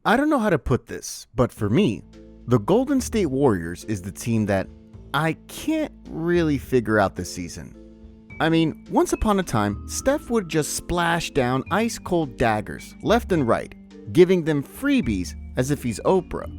I don't know how to put this, but for me, the Golden State Warriors is the team that I can't really figure out this season. I mean, once upon a time, Steph would just splash down ice-cold daggers left and right, giving them freebies as if he's Oprah.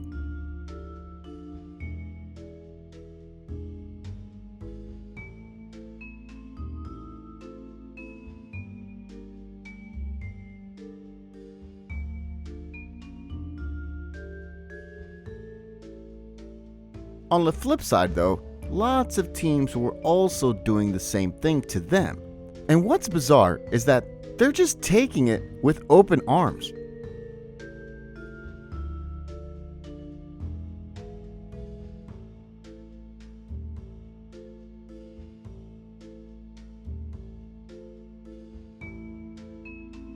On the flip side though, lots of teams were also doing the same thing to them. And what's bizarre is that they're just taking it with open arms.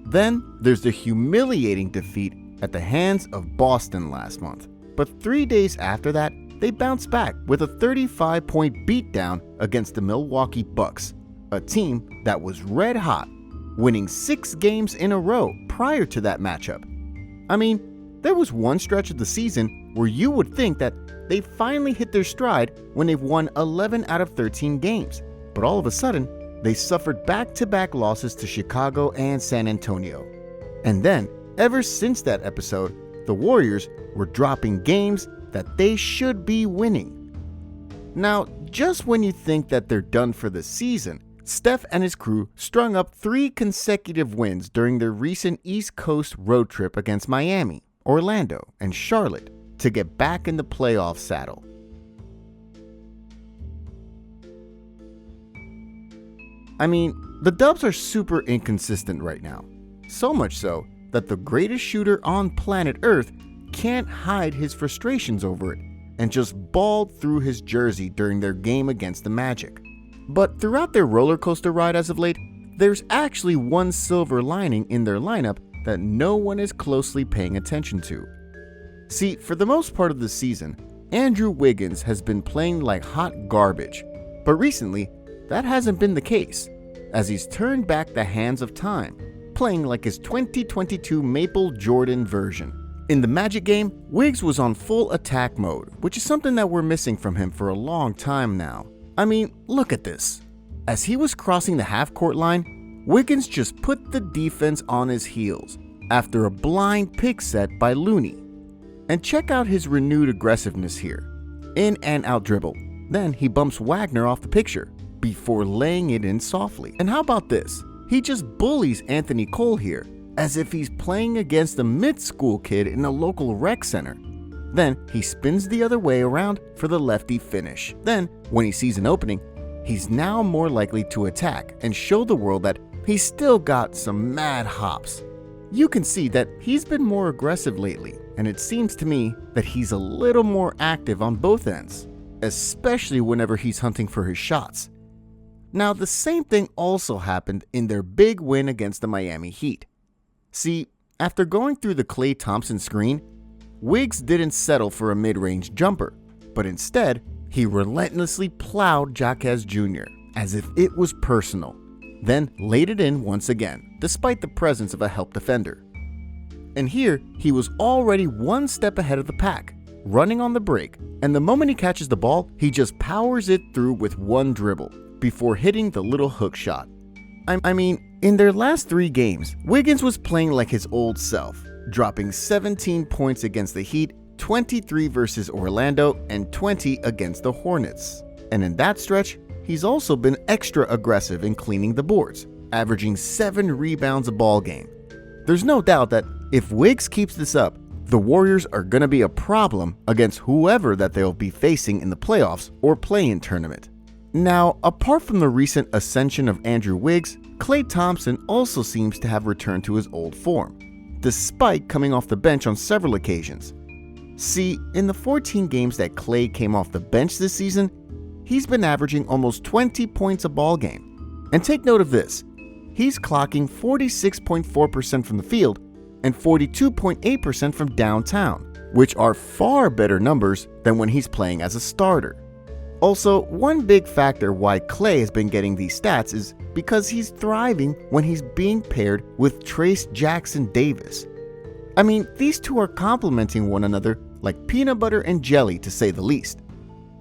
Then there's the humiliating defeat at the hands of Boston last month. But 3 days after that, they bounced back with a 35-point beatdown against the Milwaukee Bucks, a team that was red hot, winning 6 games in a row prior to that matchup. I mean, there was one stretch of the season where you would think that they finally hit their stride when they've won 11 out of 13 games, but all of a sudden, they suffered back-to-back losses to Chicago and San Antonio. And then, ever since that episode, the Warriors were dropping games that they should be winning. Now, just when you think that they're done for the season, Steph and his crew strung up 3 consecutive wins during their recent East Coast road trip against Miami, Orlando, and Charlotte to get back in the playoff saddle. I mean, the Dubs are super inconsistent right now. So much so that the greatest shooter on planet Earth can't hide his frustrations over it and just bawled through his jersey during their game against the Magic. But throughout their roller coaster ride as of late, there's actually one silver lining in their lineup that no one is closely paying attention to. See, for the most part of the season, Andrew Wiggins has been playing like hot garbage, but recently, that hasn't been the case, as he's turned back the hands of time, playing like his 2022 Maple Jordan version. In the Magic game, Wiggs was on full attack mode, which is something that we're missing from him for a long time now. I mean, look at this. As he was crossing the half-court line, Wiggins just put the defense on his heels after a blind pick set by Looney. And check out his renewed aggressiveness here. In and out dribble. Then he bumps Wagner off the picture before laying it in softly. And how about this? He just bullies Anthony Cole here, as if he's playing against a mid-school kid in a local rec center. Then he spins the other way around for the lefty finish. Then, when he sees an opening, he's now more likely to attack and show the world that he's still got some mad hops. You can see that he's been more aggressive lately, and it seems to me that he's a little more active on both ends, especially whenever he's hunting for his shots. Now, the same thing also happened in their big win against the Miami Heat. See, after going through the Klay Thompson screen, Wiggs didn't settle for a mid-range jumper, but instead, he relentlessly plowed Jaquez Jr. as if it was personal, then laid it in once again, despite the presence of a help defender. And here, he was already one step ahead of the pack, running on the break, and the moment he catches the ball, he just powers it through with one dribble, before hitting the little hook shot. I mean, in their last 3 games, Wiggins was playing like his old self, dropping 17 points against the Heat, 23 versus Orlando, and 20 against the Hornets. And in that stretch, he's also been extra aggressive in cleaning the boards, averaging 7 rebounds a ball game. There's no doubt that if Wiggs keeps this up, the Warriors are going to be a problem against whoever that they'll be facing in the playoffs or play-in tournament. Now, apart from the recent ascension of Andrew Wiggs, Klay Thompson also seems to have returned to his old form, despite coming off the bench on several occasions. See, in the 14 games that Klay came off the bench this season, he's been averaging almost 20 points a ball game. And take note of this, he's clocking 46.4% from the field and 42.8% from downtown, which are far better numbers than when he's playing as a starter. Also, one big factor why Klay has been getting these stats is because he's thriving when he's being paired with Trace Jackson Davis. I mean, these two are complementing one another like peanut butter and jelly, to say the least,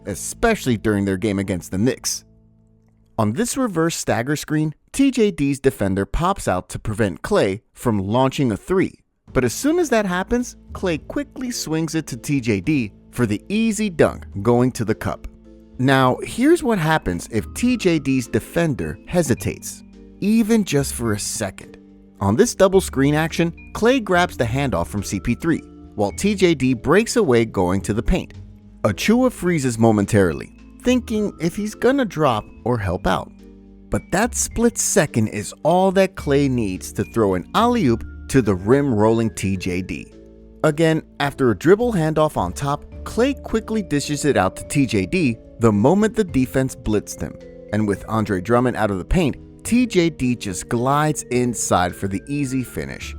especially during their game against the Knicks. On this reverse stagger screen, TJD's defender pops out to prevent Klay from launching a three, but as soon as that happens, Klay quickly swings it to TJD for the easy dunk going to the cup. Now, here's what happens if TJD's defender hesitates, even just for a second. On this double screen action, Klay grabs the handoff from CP3, while TJD breaks away going to the paint. Achua freezes momentarily, thinking if he's gonna drop or help out. But that split second is all that Klay needs to throw an alley-oop to the rim-rolling TJD. Again, after a dribble handoff on top, Klay quickly dishes it out to TJD the moment the defense blitzed him. And with Andre Drummond out of the paint, TJD just glides inside for the easy finish.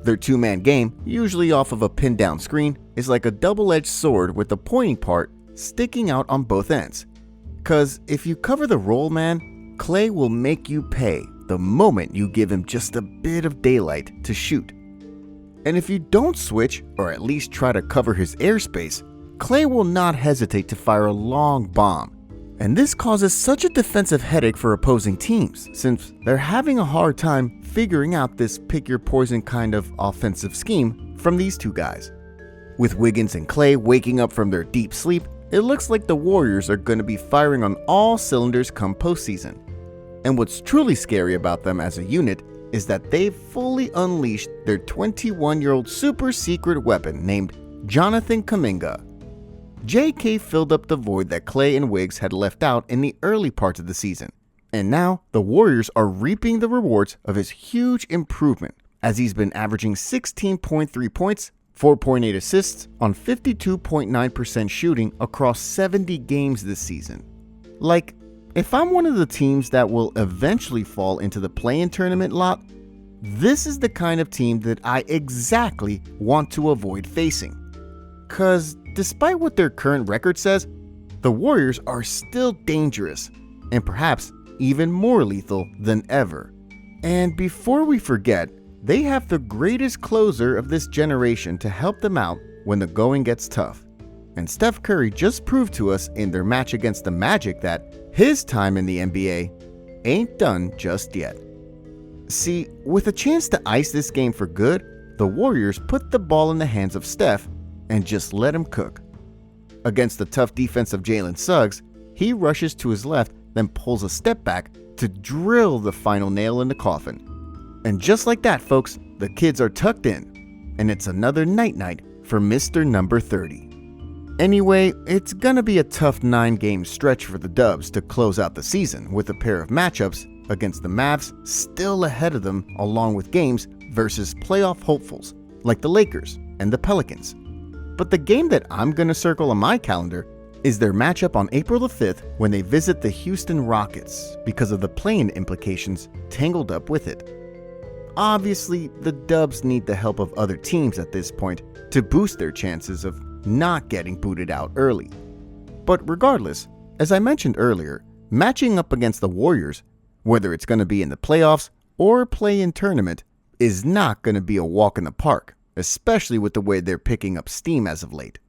Their two-man game, usually off of a pin-down screen, is like a double-edged sword with the pointing part sticking out on both ends. Cause if you cover the roll man, Klay will make you pay the moment you give him just a bit of daylight to shoot. And if you don't switch, or at least try to cover his airspace, Klay will not hesitate to fire a long bomb. And this causes such a defensive headache for opposing teams, since they're having a hard time figuring out this pick-your-poison kind of offensive scheme from these two guys. With Wiggins and Klay waking up from their deep sleep, it looks like the Warriors are going to be firing on all cylinders come postseason. And what's truly scary about them as a unit is that they've fully unleashed their 21-year-old super secret weapon named Jonathan Kuminga. JK filled up the void that Klay and Wiggs had left out in the early parts of the season, and now the Warriors are reaping the rewards of his huge improvement, as he's been averaging 16.3 points, 4.8 assists on 52.9% shooting across 70 games this season. Like, if I'm one of the teams that will eventually fall into the play-in tournament lot, this is the kind of team that I exactly want to avoid facing. Cause despite what their current record says, the Warriors are still dangerous, and perhaps even more lethal than ever. And before we forget, they have the greatest closer of this generation to help them out when the going gets tough. And Steph Curry just proved to us in their match against the Magic that his time in the NBA ain't done just yet. See, with a chance to ice this game for good, the Warriors put the ball in the hands of Steph and just let him cook. Against the tough defense of Jalen Suggs, he rushes to his left, then pulls a step back to drill the final nail in the coffin. And just like that, folks, the kids are tucked in, and it's another night-night for Mr. Number 30. Anyway, it's gonna be a tough 9-game stretch for the Dubs to close out the season with a pair of matchups against the Mavs still ahead of them, along with games versus playoff hopefuls like the Lakers and the Pelicans. But the game that I'm gonna circle on my calendar is their matchup on April the 5th when they visit the Houston Rockets because of the play-in implications tangled up with it. Obviously, the Dubs need the help of other teams at this point to boost their chances of not getting booted out early. But regardless, as I mentioned earlier, matching up against the Warriors, whether it's going to be in the playoffs or play-in tournament, is not going to be a walk in the park, especially with the way they're picking up steam as of late.